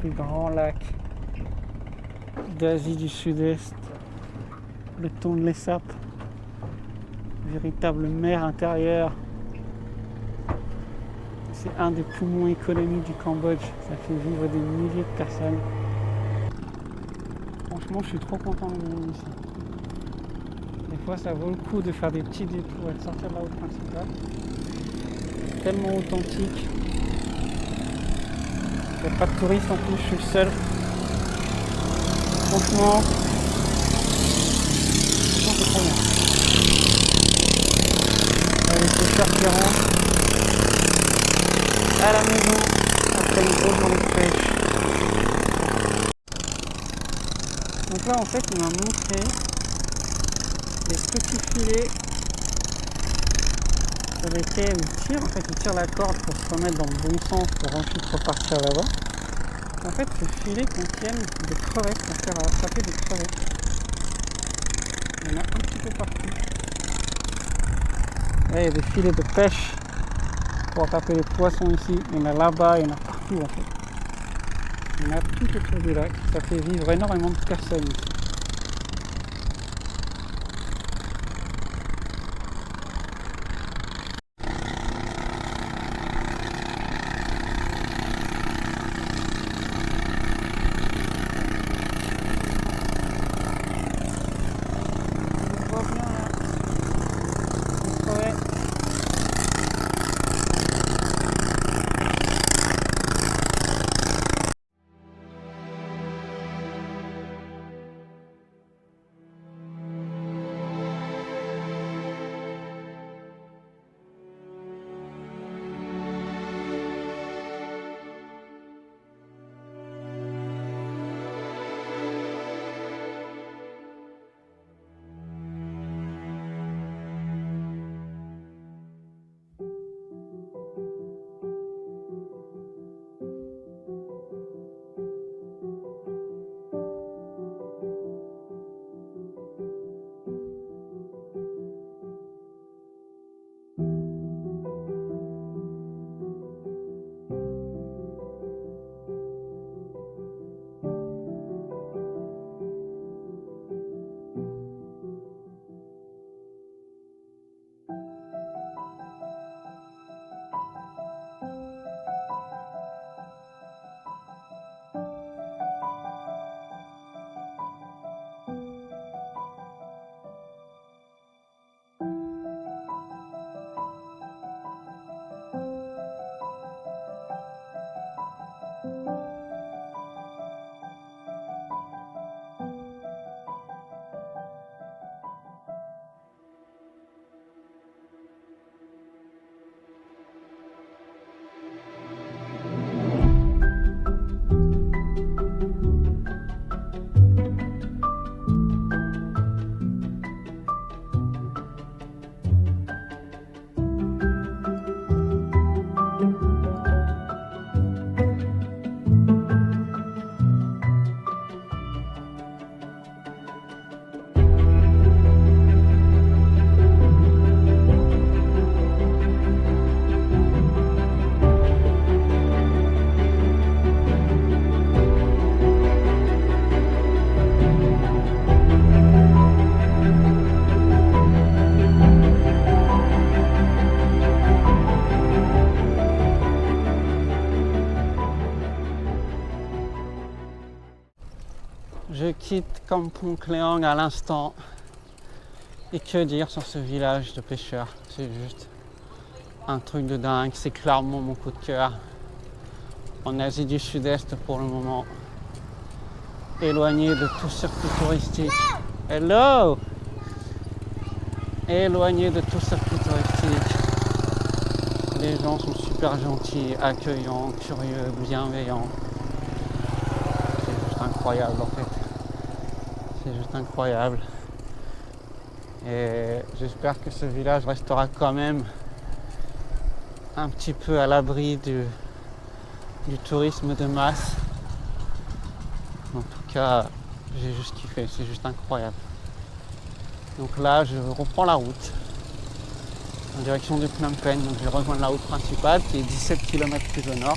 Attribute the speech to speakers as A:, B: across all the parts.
A: plus grand lac d'Asie du Sud-Est, le Tonlé Sap, véritable mer intérieure. C'est un des poumons économiques du Cambodge, ça fait vivre des milliers de personnes. Franchement, je suis trop content de venir ici. Des fois, ça vaut le coup de faire des petits détours et de sortir de la route principale. Tellement authentique. Il n'y a pas de touristes en plus, je suis le seul. Franchement, c'est trop bien. Avec les chars qui rentrent à la maison après une grosse journée de pêche. Donc là, en fait, il m'a montré les petits filets sur lesquels il tire la corde pour se remettre dans le bon sens pour ensuite repartir là-bas. En fait, ces filets contiennent des crevettes, ça sert à attraper des crevettes. Il y en a un petit peu partout. Là, il y a des filets de pêche pour attraper les poissons ici. Il y en a là-bas, il y en a partout en fait. Il y en a tout autour du lac. Ça fait vivre énormément de personnes ici. Je quitte Kampong Kleong à l'instant. Et que dire sur ce village de pêcheurs? C'est juste un truc de dingue. C'est clairement mon coup de cœur. En Asie du Sud-Est pour le moment. Éloigné de tout circuit touristique. Hello! Éloigné de tout circuit touristique. Les gens sont super gentils, accueillants, curieux, bienveillants. C'est juste incroyable en fait. C'est juste incroyable. Et j'espère que ce village restera quand même un petit peu à l'abri du tourisme de masse. En tout cas, j'ai juste kiffé, c'est juste incroyable. Donc là, je reprends la route en direction de Phnom Penh. Donc je vais rejoindre la route principale qui est 17 km plus au nord.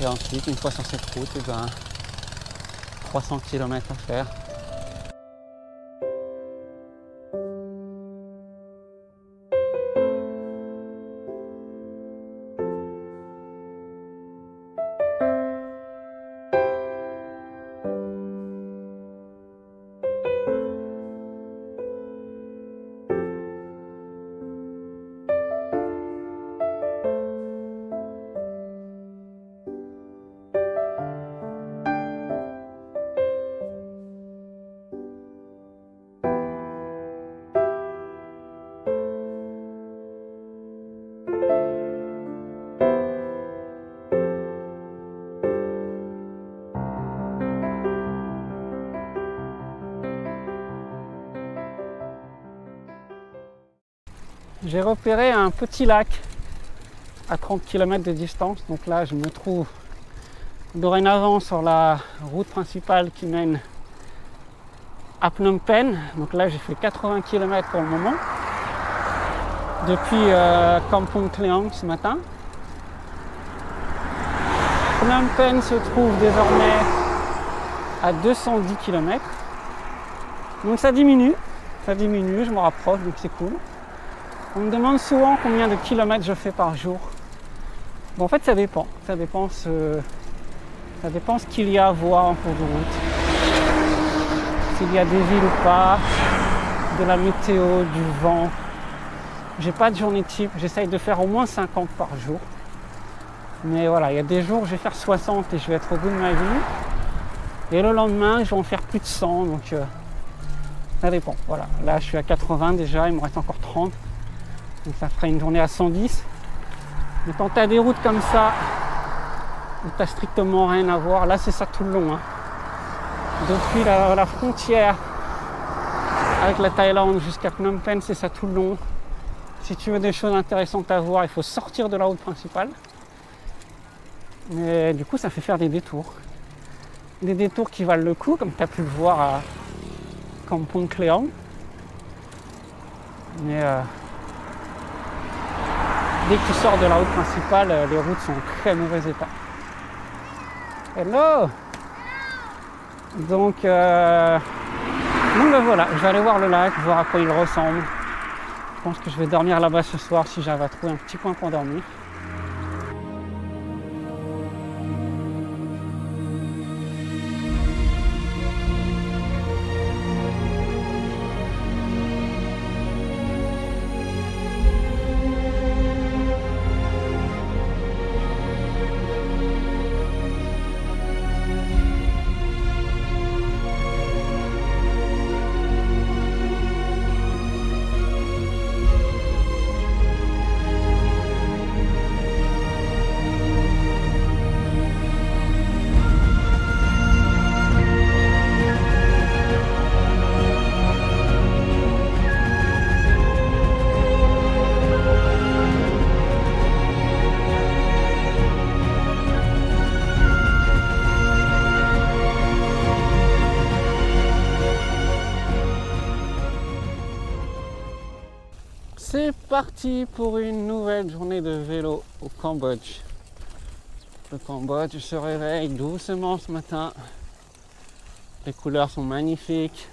A: Et ensuite, une fois sur cette route, et ben, 300 km à faire. J'ai repéré un petit lac à 30 km de distance. Donc là, je me trouve dorénavant sur la route principale qui mène à Phnom Penh. Donc là, j'ai fait 80 km pour le moment. Depuis Kampong Kleang ce matin. Phnom Penh se trouve désormais à 210 km. Donc ça diminue, je me rapproche, donc c'est cool. On me demande souvent combien de kilomètres je fais par jour. Bon, en fait, ça dépend. Ça dépend ce qu'il y a à voir en cours de route. S'il y a des villes ou pas, de la météo, du vent. J'ai pas de journée type. J'essaye de faire au moins 50 par jour. Mais voilà, il y a des jours où je vais faire 60 et je vais être au bout de ma vie. Et le lendemain, je vais en faire plus de 100. Donc, ça dépend. Voilà. Là, je suis à 80 déjà. Il me reste encore 30. Donc ça ferait une journée à 110. Mais quand tu as des routes comme ça, où tu n'as strictement rien à voir, là c'est ça tout le long. Hein. Depuis la frontière avec la Thaïlande jusqu'à Phnom Penh, c'est ça tout le long. Si tu veux des choses intéressantes à voir, il faut sortir de la route principale. Mais du coup, ça fait faire des détours. Des détours qui valent le coup, comme tu as pu le voir à Kampong Kleang. Mais dès que tu sors de la route principale, les routes sont en très mauvais état. Hello! Donc ben voilà, je vais aller voir le lac, voir à quoi il ressemble. Je pense que je vais dormir là-bas ce soir si j'arrive à trouver un petit coin pour dormir. C'est parti pour une nouvelle journée de vélo au Cambodge. Le Cambodge se réveille doucement ce matin. Les couleurs sont magnifiques.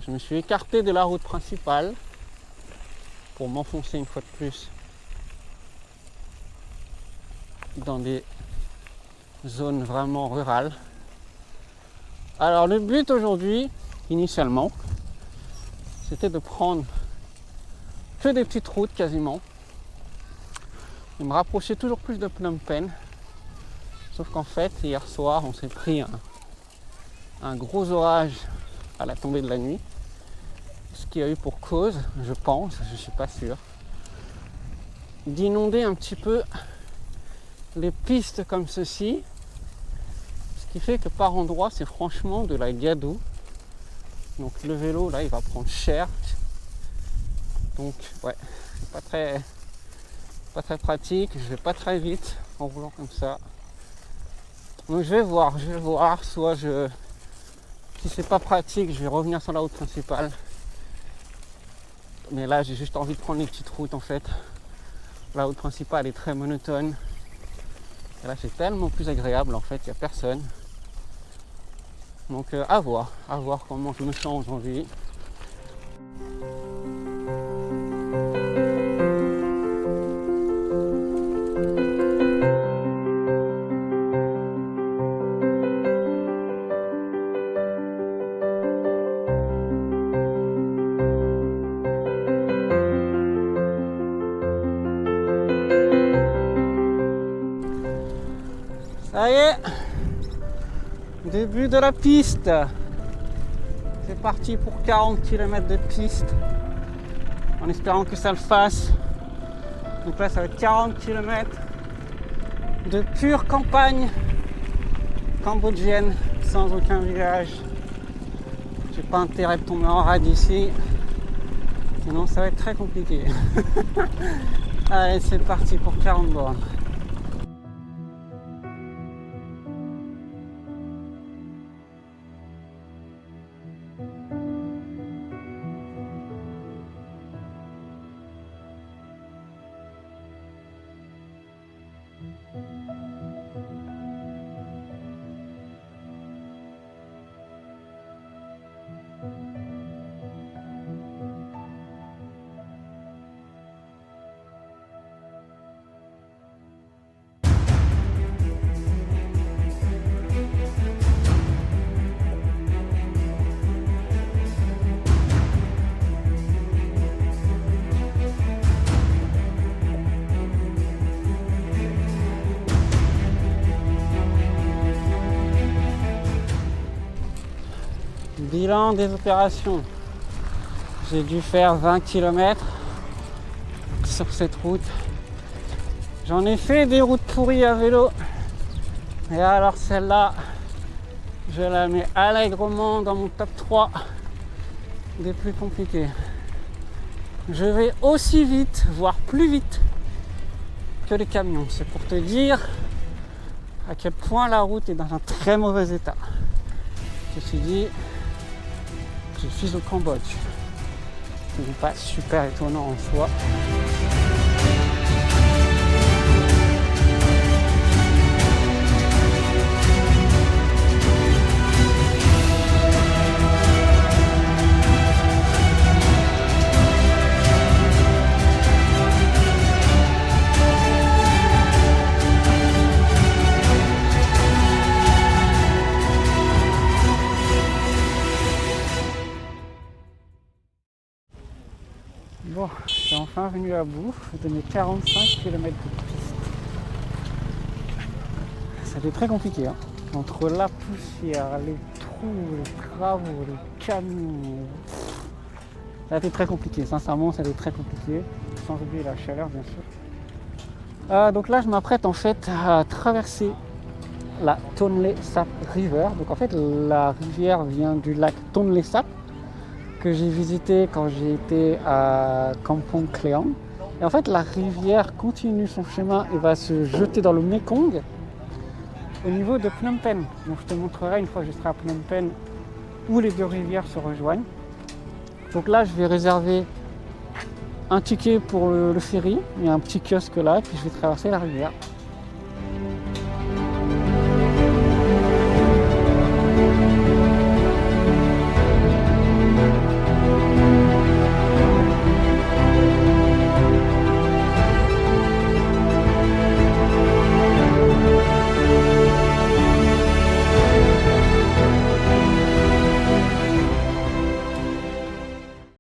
A: Je me suis écarté de la route principale pour m'enfoncer une fois de plus dans des zones vraiment rurales. Alors le but aujourd'hui, initialement, c'était de prendre que des petites routes quasiment et me rapprocher toujours plus de Phnom Penh. Sauf qu'en fait, hier soir, on s'est pris un gros orage à la tombée de la nuit, ce qui a eu pour cause, je pense, je ne suis pas sûr, d'inonder un petit peu les pistes comme ceci, ce qui fait que par endroits, c'est franchement de la gadoue. Donc le vélo, là, il va prendre cher. Donc ouais, c'est pas très pratique, je vais pas très vite en roulant comme ça. Donc je vais voir, soit si c'est pas pratique, je vais revenir sur la route principale. Mais là j'ai juste envie de prendre les petites routes en fait. La route principale est très monotone. Et là c'est tellement plus agréable en fait, il n'y a personne. Donc à voir comment je me sens aujourd'hui. Ça y est, début de la piste. C'est parti pour 40 km de piste, en espérant que ça le fasse. Donc là, ça va être 40 km de pure campagne cambodgienne, sans aucun village. J'ai pas intérêt de tomber en rade ici, sinon ça va être très compliqué. Allez, c'est parti pour 40 bornes. Bilan des opérations. J'ai dû faire 20 km sur cette route. J'en ai fait des routes pourries à vélo. Et alors celle-là, je la mets allègrement dans mon top 3 des plus compliquées. Je vais aussi vite, voire plus vite que les camions. C'est pour te dire à quel point la route est dans un très mauvais état. Ceci dit, je suis au Cambodge. Ce n'est pas super étonnant en soi. Bon, je suis enfin venu à bout de mes 45 km de piste. Ça a été très compliqué, hein. Entre la poussière, les trous, les travaux, les camions. Ça a été très compliqué, sincèrement ça a été très compliqué. Sans oublier la chaleur bien sûr. Donc là je m'apprête en fait à traverser la Tonle Sap River. Donc en fait la rivière vient du lac Tonle Sap, que j'ai visité quand j'ai été à Kampong Kléang. Et en fait, la rivière continue son chemin et va se jeter dans le Mekong au niveau de Phnom Penh. Donc, je te montrerai une fois que je serai à Phnom Penh où les deux rivières se rejoignent. Donc là, je vais réserver un ticket pour le ferry. Il y a un petit kiosque là, et puis je vais traverser la rivière.